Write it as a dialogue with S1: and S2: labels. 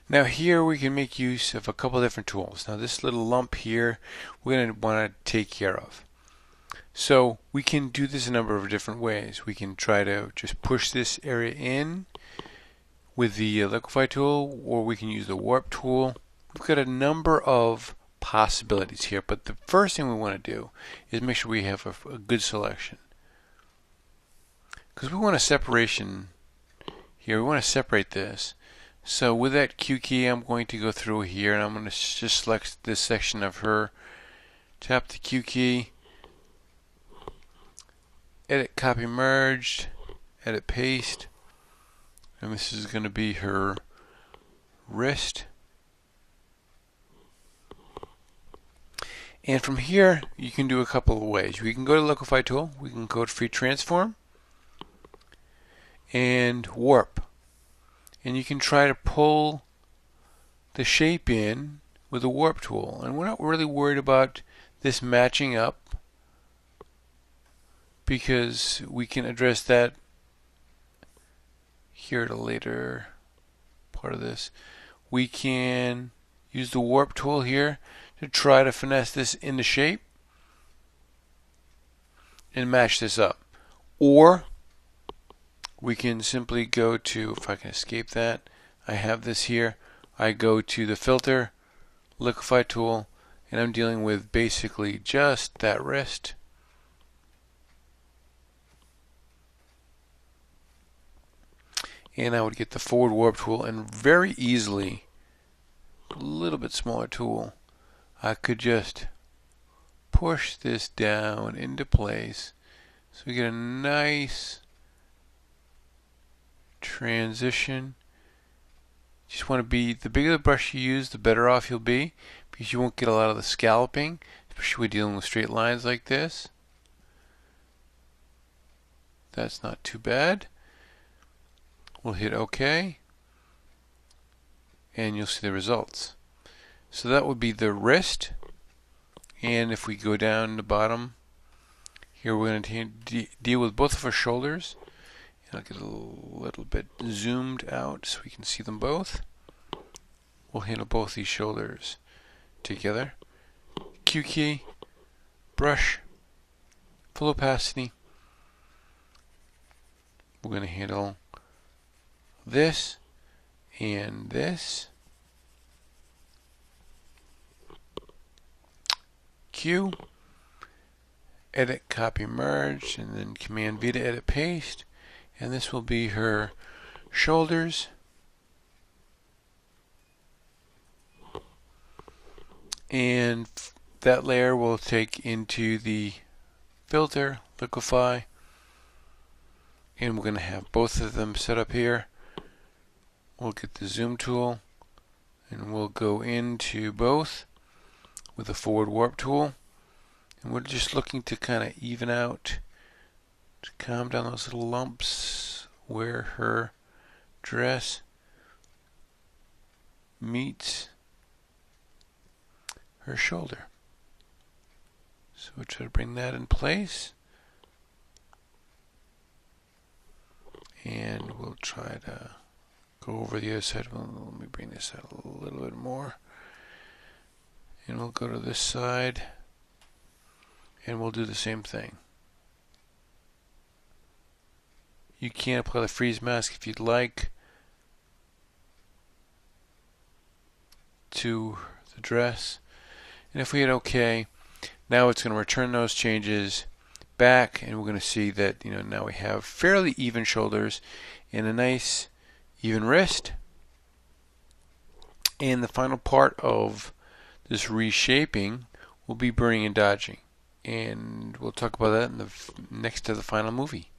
S1: Now here we can make use of a couple different tools. Now this little lump here we're going to want to take care of. So we can do this a number of different ways. We can try to just push this area in with the liquefy tool, or we can use the warp tool. We've got a number of possibilities here, but the first thing we want to do is make sure we have a good selection, because we want a separation here. We want to separate this. So with that Q key, I'm going to go through here and I'm going to just select this section of her, tap the Q key, edit copy merged, edit paste, and this is going to be her wrist. And from here you can do a couple of ways. We can go to liquefy tool, we can go to free transform and warp, and you can try to pull the shape in with the warp tool, and we're not really worried about this matching up because we can address that here at a later part of this. We can use the warp tool here to try to finesse this into shape and match this up, or we can simply go to, if I can escape that, I have this here, I go to the filter, liquefy tool, and I'm dealing with basically just that wrist. And I would get the forward warp tool, and very easily, a little bit smaller tool, I could just push this down into place so we get a nice transition. You just want to be, the bigger the brush you use, the better off you'll be, because you won't get a lot of the scalloping, especially when dealing with straight lines like this. That's not too bad. We'll hit OK, and you'll see the results. So that would be the wrist, and if we go down the bottom here, we're going to deal with both of our shoulders. And I'll get a little bit zoomed out so we can see them both. We'll handle both these shoulders together. Q key, brush, full opacity. We're going to handle this and this. Q, edit, copy, merge, and then Command V to edit, paste. And this will be her shoulders. And that layer we'll take into the filter, liquefy, and we're going to have both of them set up here. We'll get the zoom tool and we'll go into both with the forward warp tool, and we're just looking to kind of even out, to calm down those little lumps where her dress meets her shoulder. So we'll try to bring that in place, and we'll try to go over the other side. Well, let me bring this out a little bit more, and we'll go to this side and we'll do the same thing. You can apply the freeze mask if you'd like to the dress, and if we hit OK, now it's going to return those changes back, and we're going to see that now we have fairly even shoulders and a nice even wrist. And the final part of this reshaping will be burning and dodging, and we'll talk about that in the next to the final movie.